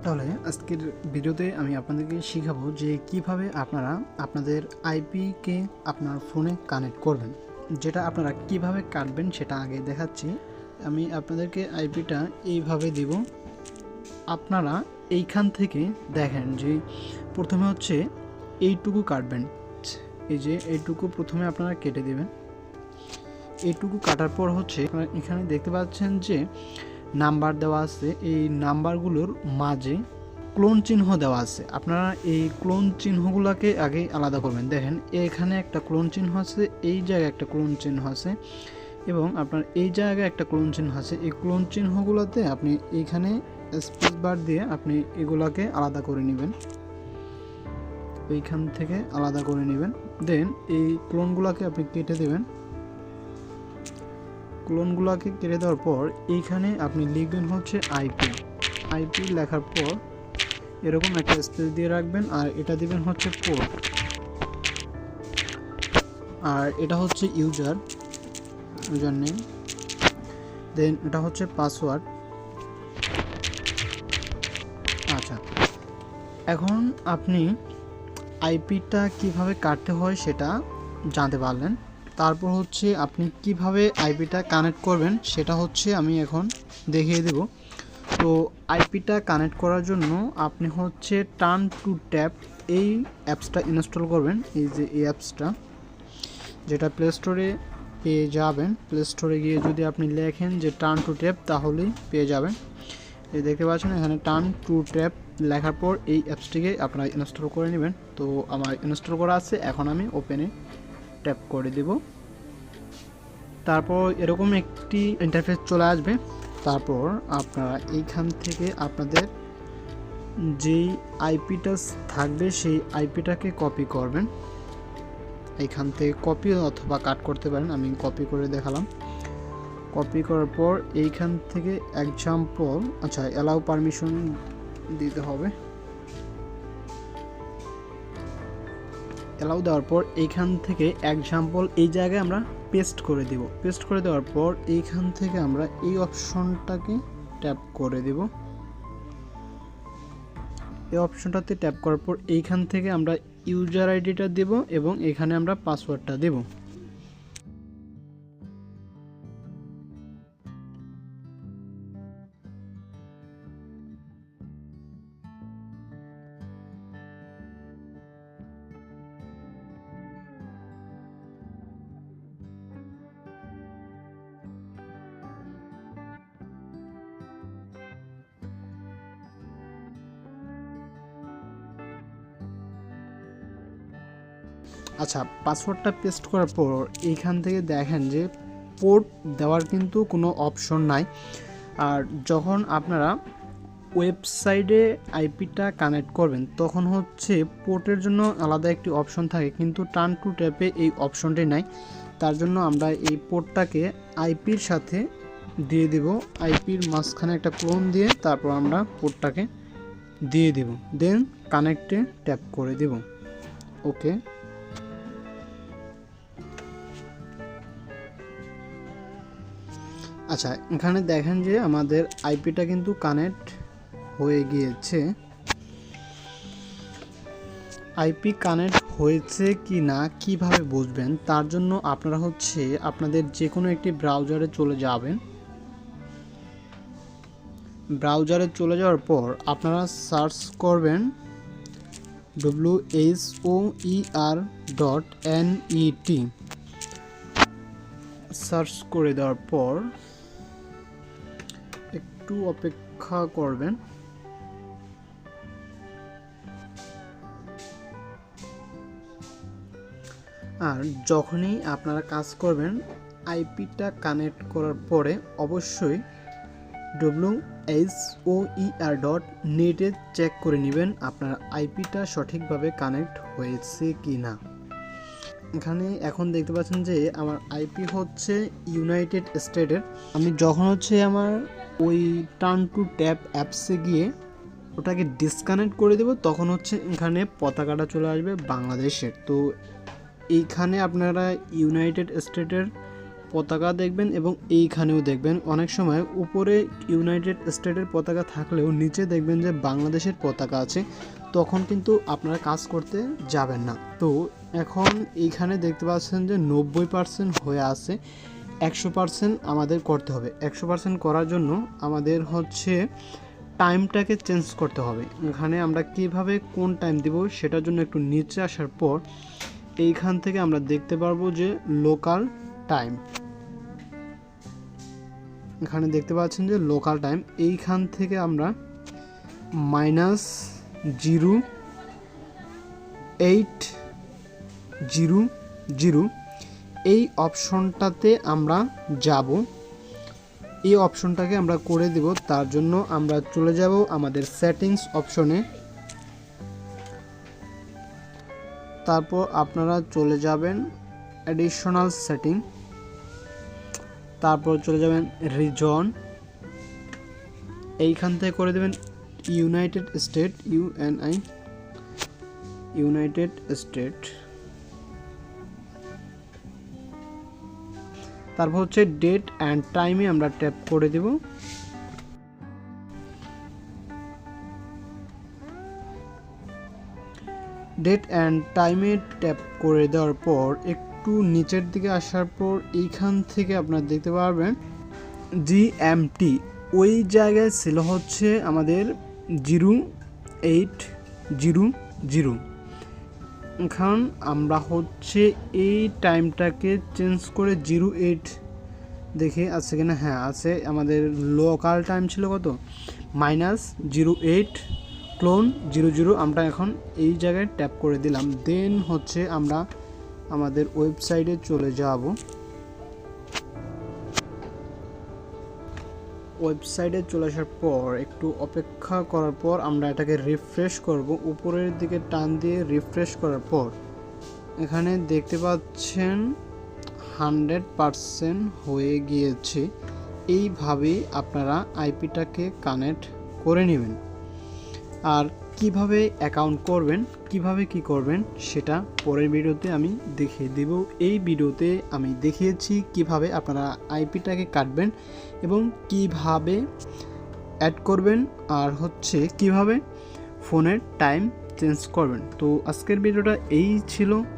তাহলে আজকের ভিডিওতে আমি আপনাদেরকে শেখাবো যে কিভাবে আপনারা আপনাদের আইপিকে আপনার ফোনে কানেক্ট করবেন। যেটা আপনারা কিভাবে কাটবেন সেটা আগে দেখাচ্ছি। আমি আপনাদেরকে আইপিটা এইভাবে দিব। আপনারা এইখান থেকে দেখেন যে প্রথমে হচ্ছে এইটুকু কাটবেন। এই যে এইটুকু প্রথমে আপনারা কেটে দেবেন। এইটুকু কাটার পর হচ্ছে আপনারা এখানে দেখতে পাচ্ছেন যে নাম্বার দেওয়া আছে। এই নাম্বারগুলোর মাঝে ক্লোন চিহ্ন দেওয়া আছে। আপনারা এই ক্লোন চিহ্নগুলোকে আগে আলাদা করবেন। দেখেন এখানে একটা ক্লোন চিহ্ন আছে, এই জায়গায় একটা ক্লোন চিহ্ন আছে এবং আপনার এই জায়গায় একটা ক্লোন চিহ্ন আছে। এই ক্লোন চিহ্নগুলোতে আপনি এইখানে স্পেস বার দিয়ে আপনি এগুলাকে আলাদা করে নেবেন। এইখান থেকে আলাদা করে নেবেন। দেন এই ক্লোনগুলোকে আপনি কেটে দেবেন। ক্লোনগুলোকে কেটে দেওয়ার পর এইখানে আপনি লিখবেন হচ্ছে আইপি লেখার পর এরকম একটা স্পেস দিয়ে রাখবেন আর এটা দিবেন হচ্ছে পোর্ট আর এটা হচ্ছে ইউজার নেম, দেন এটা হচ্ছে পাসওয়ার্ড। আচ্ছা, এখন আপনি আইপিটা কিভাবে কাটতে হয় সেটা জানতে পারলেন। তারপর হচ্ছে আপনি কিভাবে আইপিটা কানেক্ট করবেন সেটা হচ্ছে আমি এখন দেখিয়ে দেব। তো আইপিটা কানেক্ট করার জন্য আপনি হচ্ছে টার্ন টু ট্যাপ এই অ্যাপসটা ইনস্টল করবেন। এই যে এই অ্যাপসটা, যেটা প্লে স্টোরে পেয়ে যাবেন। প্লে স্টোরে গিয়ে যদি আপনি লেখেন যে টার্ন টু ট্যাপ তাহলেই পেয়ে যাবেন। এই দেখতে পাচ্ছেন এখানে টার্ন টু ট্যাপ লেখার পর এই অ্যাপসটিকে আপনারা ইনস্টল করে নেবেন। তো আমার ইনস্টল করা আছে, এখন আমি ওপেনে ট্যাপ করে দেব। তারপর এরকম একটি ইন্টারফেস চলে আসবে। তারপর আপনারা এইখান থেকে আপনাদের যেই আইপিটা থাকবে সেই আইপিটাকে কপি করবেন। এইখান থেকে কপি অথবা কাট করতে পারেন, আমি কপি করে দেখালাম। কপি করার পর এইখান থেকে এক্সাম্পল, আচ্ছা অ্যালাউ পারমিশন দিতে হবে। অ্যালাউ দেওয়ার পর এইখান থেকে এক্সাম্পল এই জায়গায় আমরা পেস্ট করে দেব। পেস্ট করে দেওয়ার পর এইখান থেকে আমরা এই অপশনটাকে ট্যাপ করে দেব। এই অপশনটাতে ট্যাপ করার পর এইখান থেকে আমরা ইউজার আইডিটা দেব এবং এখানে আমরা পাসওয়ার্ডটা দেব। আচ্ছা, পাসওয়ার্ডটা পেস্ট করার পর এইখান থেকে দেখেন যে পোর্ট দেওয়ার কিন্তু কোনো অপশন নাই। আর যখন আপনারা ওয়েবসাইটে আইপিটা কানেক্ট করবেন তখন হচ্ছে পোর্টের জন্য আলাদা একটি অপশন থাকে, কিন্তু টার্ন টু ট্যাপে এই অপশনটি নাই। তার জন্য আমরা এই পোর্টটাকে আইপির সাথে দিয়ে দেব। আইপির মাঝখানে একটা ক্লোন দিয়ে তারপর আমরা পোর্টটাকে দিয়ে দেব। দেন কানেক্টে ট্যাপ করে দেব। ওকে, আচ্ছা এখানে দেখেন যে আমাদের আইপিটা কিন্তু কানেক্ট হয়ে গিয়েছে। আইপি কানেক্ট হয়েছে কি না কিভাবে বুঝবেন, তার জন্য আপনারা হচ্ছে আপনাদের যে কোনো একটি ব্রাউজারে চলে যাবেন। ব্রাউজারে চলে যাওয়ার পর আপনারা সার্চ করবেন WHOER.net। সার্চ করে দেওয়ার পর একটু অপেক্ষা করবেন। আর যখনই আপনারা কাজ করবেন আইপিটা কানেক্ট করার পরে অবশ্যই WHOER.net চেক করে নেবেন আপনার আইপিটা সঠিকভাবে কানেক্ট হয়েছে কি না। এখানে এখন দেখতে পাচ্ছেন যে আমার আইপি হচ্ছে ইউনাইটেড স্টেটের। আমি যখন হচ্ছে আমার ওই টার্ন টু ট্যাপ অ্যাপসে গিয়ে ওটাকে ডিসকানেক্ট করে দেব তখন হচ্ছে এখানে পতাকাটা চলে আসবে বাংলাদেশের। তো এইখানে আপনারা ইউনাইটেড স্টেটের পতাকা দেখবেন এবং এইখানেও দেখবেন অনেক সময় উপরে ইউনাইটেড স্টেটের পতাকা থাকলেও নিচে দেখবেন যে বাংলাদেশের পতাকা আছে, তখন কিন্তু আপনারা কাজ করতে যাবেন না। তো এখন এইখানে দেখতে পাচ্ছেন যে 90% হয়ে আছে, 100% আমাদের করতে হবে। 100% করার জন্য আমাদের হচ্ছে টাইমটাকে চেঞ্জ করতে হবে। এখানে আমরা কিভাবে কোন টাইম দিব সেটার জন্য একটু নিচে আসার পর এইখান থেকে আমরা দেখতে পারবো যে লোকাল টাইম, এখানে দেখতে পাচ্ছেন যে লোকাল টাইম, এইখান থেকে আমরা -0800 এই অপশনটাতে আমরা যাব। এই অপশনটাকে আমরা করে দেব। তার জন্য আমরা চলে যাব আমাদের সেটিংস অপশনে, তারপর আপনারা চলে যাবেন অ্যাডিশনাল সেটিং, তারপর চলে যাবেন রিজন, এইখান থেকে করে দেবেন ইউনাইটেড স্টেট, ইউনাইটেড স্টেট, তারপর হচ্ছে ডেট অ্যান্ড টাইমে আমরা ট্যাপ করে দেব। ডেট অ্যান্ড টাইমে ট্যাপ করে দেওয়ার পর একটু নিচের দিকে আসার পর এইখান থেকে আপনারা দেখতে পারবেন জিএমটি, ওই জায়গায় ছিল হচ্ছে আমাদের 0800। এখন আমরা হচ্ছে এই টাইমটাকে চেঞ্জ করে 08 দেখে আছে কিনা, হ্যাঁ আছে। আমাদের লোকাল টাইম ছিল কত, -08 ক্লোন 00, আমরা এখন এই জায়গায় ট্যাপ করে দিলাম। দেন হচ্ছে আমরা আমাদের ওয়েবসাইটে চলে যাব। ওয়েবসাইটে চলে আসার পর একটু অপেক্ষা করার পর আমরা এটাকে রিফ্রেশ করব। উপরের দিকে টান দিয়ে রিফ্রেশ করার পর এখানে দেখতে পাচ্ছেন 100% হয়ে গিয়েছে। এইভাবেই আপনারা আইপিটাকে কানেক্ট করে নেবেন। আর কিভাবে অ্যাকাউন্ট করবেন, কিভাবে কি করবেন সেটা পরের ভিডিওতে আমি দেখিয়ে দেব। এই ভিডিওতে আমি দেখিয়েছি কিভাবে আপনারা আইপিটাকে কাটবেন এবং কিভাবে অ্যাড করবেন, আর হচ্ছে কিভাবে ফোনের টাইম চেঞ্জ করবেন। তো আজকের ভিডিওটা এই ছিল।